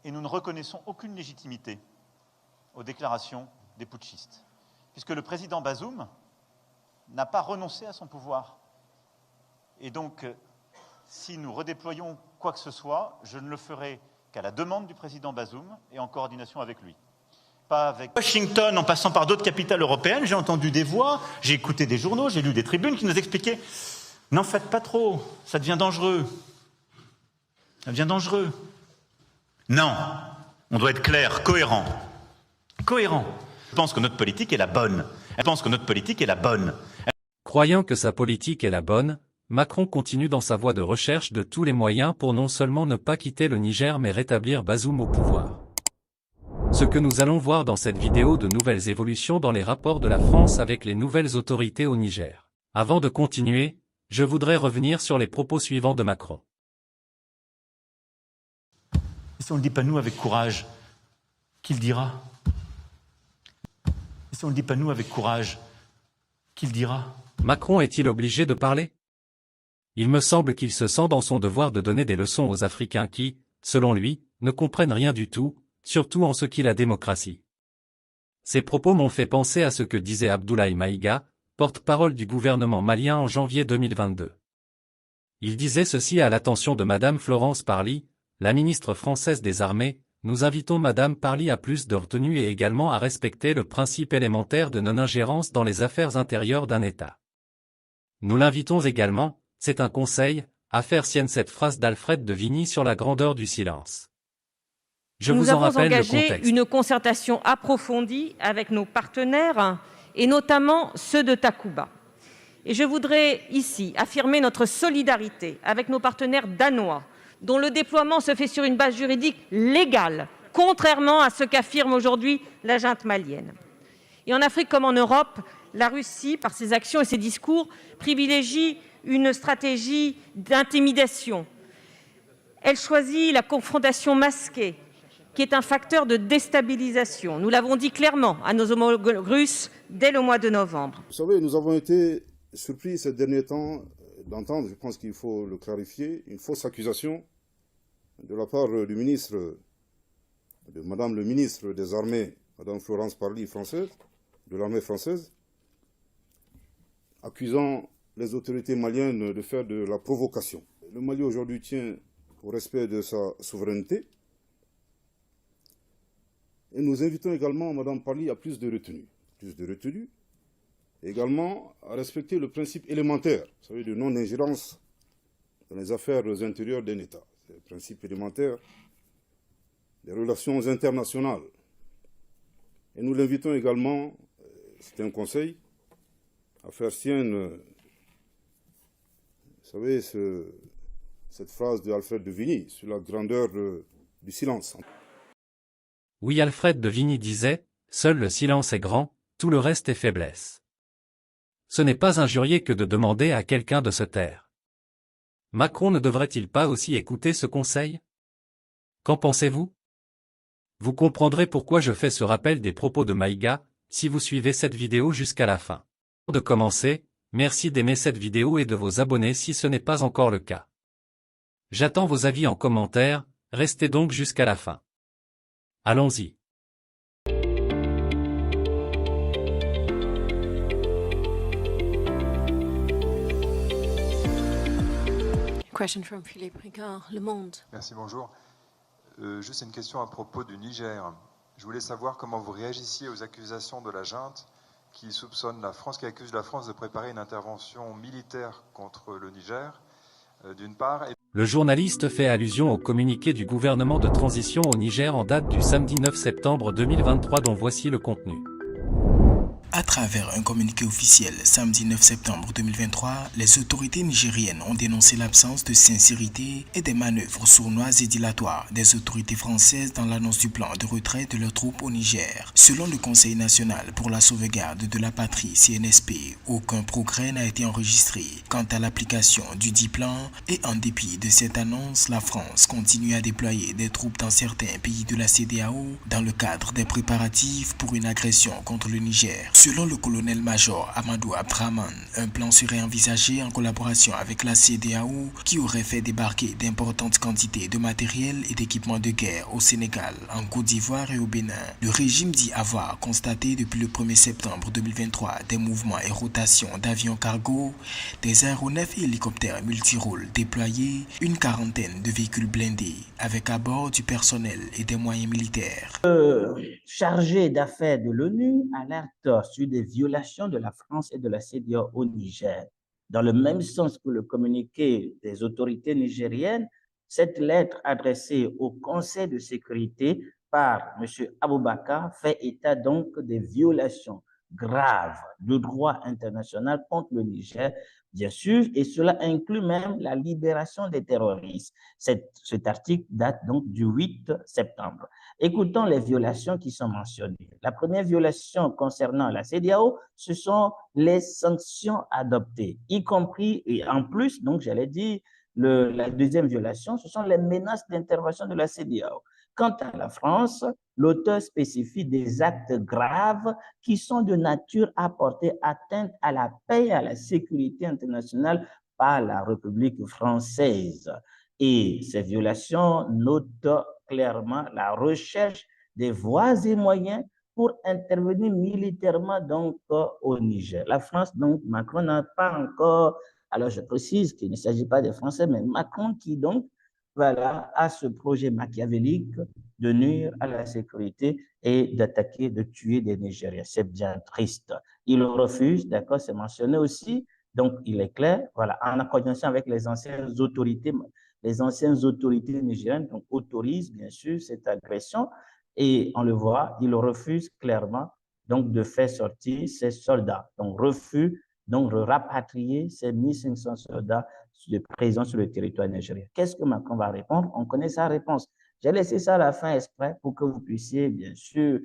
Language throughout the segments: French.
et nous ne reconnaissons aucune légitimité aux déclarations des putschistes, puisque le président Bazoum n'a pas renoncé à son pouvoir. Et donc, si nous redéployons quoi que ce soit, je ne le ferai qu'à la demande du président Bazoum et en coordination avec lui. Pas avec Washington, en passant par d'autres capitales européennes. J'ai entendu des voix, j'ai écouté des journaux, j'ai lu des tribunes qui nous expliquaient « N'en faites pas trop, ça devient dangereux. Ça devient dangereux. » Non, on doit être clair, cohérent. Cohérent. Je pense que notre politique est la bonne. Je pense que notre politique est la bonne. Croyant que sa politique est la bonne, Macron continue dans sa voie de recherche de tous les moyens pour non seulement ne pas quitter le Niger mais rétablir Bazoum au pouvoir. Ce que nous allons voir dans cette vidéo, de nouvelles évolutions dans les rapports de la France avec les nouvelles autorités au Niger. Avant de continuer, je voudrais revenir sur les propos suivants de Macron. Et si on ne le dit pas nous avec courage, qui le dira? Et si on ne le dit pas nous avec courage, qui le dira? Macron est-il obligé de parler? Il me semble qu'il se sent dans son devoir de donner des leçons aux Africains qui, selon lui, ne comprennent rien du tout, surtout en ce qui est la démocratie. Ces propos m'ont fait penser à ce que disait Abdoulaye Maïga, porte-parole du gouvernement malien en janvier 2022. Il disait ceci à l'attention de Madame Florence Parly, la ministre française des Armées: nous invitons Madame Parly à plus de retenue et également à respecter le principe élémentaire de non-ingérence dans les affaires intérieures d'un État. Nous l'invitons également, c'est un conseil, à faire sienne cette phrase d'Alfred de Vigny sur la grandeur du silence. Je vous en rappelle le contexte. Nous avons engagé une concertation approfondie avec nos partenaires, et notamment ceux de Takuba. Et je voudrais ici affirmer notre solidarité avec nos partenaires danois, dont le déploiement se fait sur une base juridique légale, contrairement à ce qu'affirme aujourd'hui la junte malienne. Et en Afrique comme en Europe, la Russie, par ses actions et ses discours, privilégie une stratégie d'intimidation. Elle choisit la confrontation masquée, qui est un facteur de déstabilisation. Nous l'avons dit clairement à nos homologues russes dès le mois de novembre. Vous savez, nous avons été surpris ces derniers temps d'entendre, je pense qu'il faut le clarifier, une fausse accusation de la part du ministre, de Madame le ministre des Armées, Madame Florence Parly, française, de l'armée française, accusant les autorités maliennes de faire de la provocation. Le Mali aujourd'hui tient au respect de sa souveraineté. Et nous invitons également Mme Parly à plus de retenue. Et également à respecter le principe élémentaire, vous savez, de non-ingérence dans les affaires intérieures d'un État. C'est le principe élémentaire des relations internationales. Et nous l'invitons également, c'est un conseil, à faire sienne, vous savez, cette phrase de Alfred de Vigny sur la grandeur du silence. Oui, Alfred de Vigny disait « Seul le silence est grand, tout le reste est faiblesse ». Ce n'est pas injurier que de demander à quelqu'un de se taire. Macron ne devrait-il pas aussi écouter ce conseil? Qu'en pensez-vous? Vous comprendrez pourquoi je fais ce rappel des propos de Maïga, si vous suivez cette vidéo jusqu'à la fin. Avant de commencer, merci d'aimer cette vidéo et de vous abonner si ce n'est pas encore le cas. J'attends vos avis en commentaire, restez donc jusqu'à la fin. Allons-y. Question from Philippe Ricard, Le Monde. Merci, bonjour. Juste une question à propos du Niger. Je voulais savoir comment vous réagissiez aux accusations de la junte qui soupçonne la France, qui accuse la France de préparer une intervention militaire contre le Niger, d'une part. Le journaliste fait allusion au communiqué du gouvernement de transition au Niger en date du samedi 9 septembre 2023 dont voici le contenu. À travers un communiqué officiel, samedi 9 septembre 2023, les autorités nigériennes ont dénoncé l'absence de sincérité et des manœuvres sournoises et dilatoires des autorités françaises dans l'annonce du plan de retrait de leurs troupes au Niger. Selon le Conseil national pour la sauvegarde de la patrie CNSP, aucun progrès n'a été enregistré quant à l'application du dit plan et en dépit de cette annonce, la France continue à déployer des troupes dans certains pays de la CEDEAO dans le cadre des préparatifs pour une agression contre le Niger. Selon le colonel-major Amadou Abdraman, un plan serait envisagé en collaboration avec la CEDEAO qui aurait fait débarquer d'importantes quantités de matériel et d'équipements de guerre au Sénégal, en Côte d'Ivoire et au Bénin. Le régime dit avoir constaté depuis le 1er septembre 2023 des mouvements et rotations d'avions cargo, des aéronefs et hélicoptères multirôles déployés, une quarantaine de véhicules blindés avec à bord du personnel et des moyens militaires. Chargé d'affaires de l'ONU alerte sur des violations de la France et de la CEDEAO au Niger. Dans le même sens que le communiqué des autorités nigériennes, cette lettre adressée au Conseil de sécurité par M. Aboubakar fait état donc des violations graves du droit international contre le Niger, bien sûr, et cela inclut même la libération des terroristes. Cet article date donc du 8 septembre. Écoutons les violations qui sont mentionnées. La première violation concernant la CEDEAO, ce sont les sanctions adoptées, y compris, et en plus, donc j'allais dire, la deuxième violation, ce sont les menaces d'intervention de la CEDEAO. Quant à la France, l'auteur spécifie des actes graves qui sont de nature à porter atteinte à la paix et à la sécurité internationale par la République française. Et ces violations notent clairement la recherche des voies et moyens pour intervenir militairement donc au Niger. La France, donc Macron n'a pas encore, alors je précise qu'il ne s'agit pas des Français, mais Macron qui donc voilà, a ce projet machiavélique de nuire à la sécurité et d'attaquer, de tuer des Nigériens. C'est bien triste. Il le refuse, d'accord, c'est mentionné aussi. Donc, il est clair, voilà, en coordination avec les anciennes autorités nigériennes donc, autorisent bien sûr cette agression et on le voit, il refuse clairement donc de faire sortir ces soldats. Donc, refus donc de rapatrier ces 1500 soldats présents sur le territoire nigérien. Qu'est-ce que Macron va répondre? On connaît sa réponse. J'ai laissé ça à la fin exprès pour que vous puissiez, bien sûr,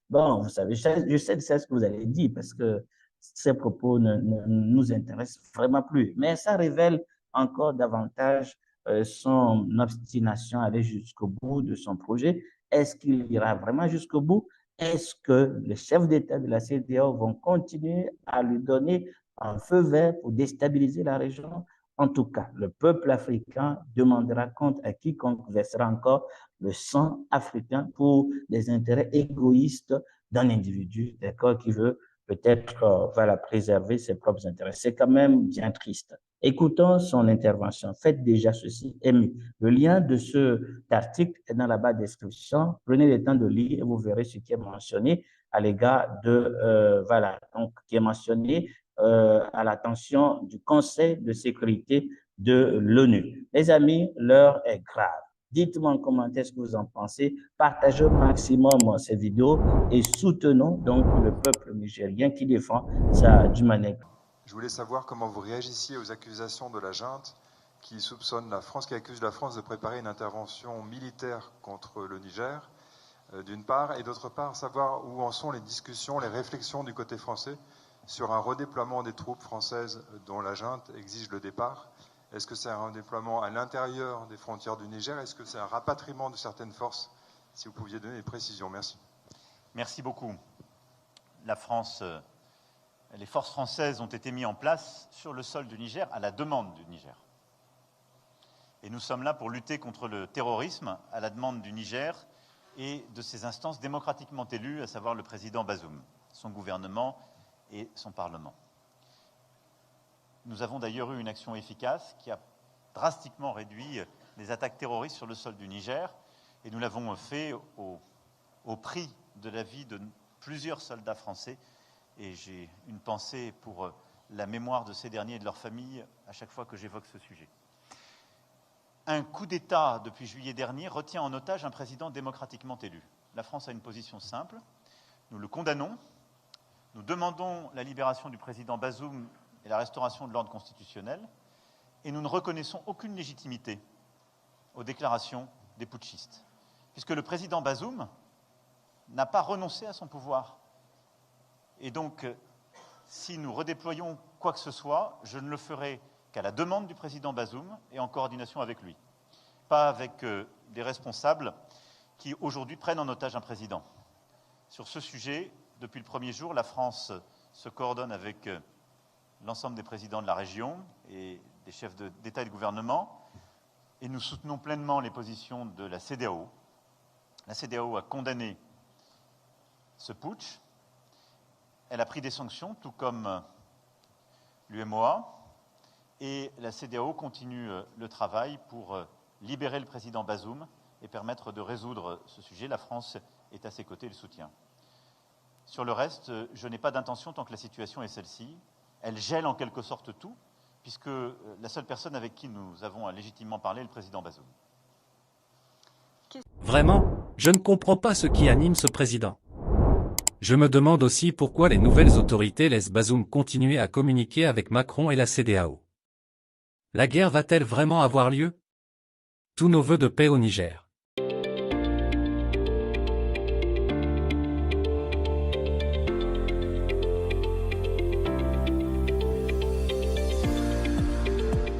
bon, vous savez, je sais ce que vous avez dit parce que ces propos ne nous intéressent vraiment plus. Mais ça révèle encore davantage son obstination à aller jusqu'au bout de son projet. Est-ce qu'il ira vraiment jusqu'au bout? Est-ce que les chefs d'État de la CEDEAO vont continuer à lui donner un feu vert pour déstabiliser la région? En tout cas, le peuple africain demandera compte à quiconque versera encore le sang africain pour des intérêts égoïstes d'un individu, d'accord, qui veut peut-être va la préserver ses propres intérêts. C'est quand même bien triste. Écoutons son intervention. Faites déjà ceci, aimez. Le lien de cet article est dans la barre de description. Prenez le temps de lire et vous verrez ce qui est mentionné à l'égard de, voilà, donc qui est mentionné à l'attention du Conseil de sécurité de l'ONU. Les amis, l'heure est grave. Dites-moi en commentaire ce que vous en pensez. Partagez au maximum ces vidéos et soutenons donc le peuple nigérien qui défend sa humanité. Je voulais savoir comment vous réagissiez aux accusations de la junte qui soupçonne la France, qui accuse la France de préparer une intervention militaire contre le Niger, d'une part, et d'autre part, savoir où en sont les discussions, les réflexions du côté français sur un redéploiement des troupes françaises dont la junte exige le départ. Est-ce que c'est un redéploiement à l'intérieur des frontières du Niger? Est-ce que c'est un rapatriement de certaines forces? Si vous pouviez donner des précisions. Merci. Merci beaucoup. La France, les forces françaises ont été mises en place sur le sol du Niger à la demande du Niger. Et nous sommes là pour lutter contre le terrorisme à la demande du Niger et de ses instances démocratiquement élues, à savoir le président Bazoum, son gouvernement et son Parlement. Nous avons d'ailleurs eu une action efficace qui a drastiquement réduit les attaques terroristes sur le sol du Niger et nous l'avons fait au prix de la vie de plusieurs soldats français et j'ai une pensée pour la mémoire de ces derniers et de leurs familles à chaque fois que j'évoque ce sujet. Un coup d'État depuis juillet dernier retient en otage un président démocratiquement élu. La France a une position simple, nous le condamnons, nous demandons la libération du président Bazoum et la restauration de l'ordre constitutionnel, et nous ne reconnaissons aucune légitimité aux déclarations des putschistes, puisque le président Bazoum n'a pas renoncé à son pouvoir. Et donc, si nous redéployons quoi que ce soit, je ne le ferai qu'à la demande du président Bazoum et en coordination avec lui, pas avec des responsables qui aujourd'hui prennent en otage un président. Sur ce sujet, depuis le premier jour, la France se coordonne avec l'ensemble des présidents de la région et des chefs d'État et de gouvernement, et nous soutenons pleinement les positions de la CEDEAO. La CEDEAO a condamné ce putsch. Elle a pris des sanctions, tout comme l'UMOA, et la CEDEAO continue le travail pour libérer le président Bazoum et permettre de résoudre ce sujet. La France est à ses côtés et le soutient. Sur le reste, je n'ai pas d'intention, tant que la situation est celle-ci. Elle gèle en quelque sorte tout, puisque la seule personne avec qui nous avons légitimement parlé est le président Bazoum. Vraiment, je ne comprends pas ce qui anime ce président. Je me demande aussi pourquoi les nouvelles autorités laissent Bazoum continuer à communiquer avec Macron et la CEDEAO. La guerre va-t-elle vraiment avoir lieu? Tous nos vœux de paix au Niger.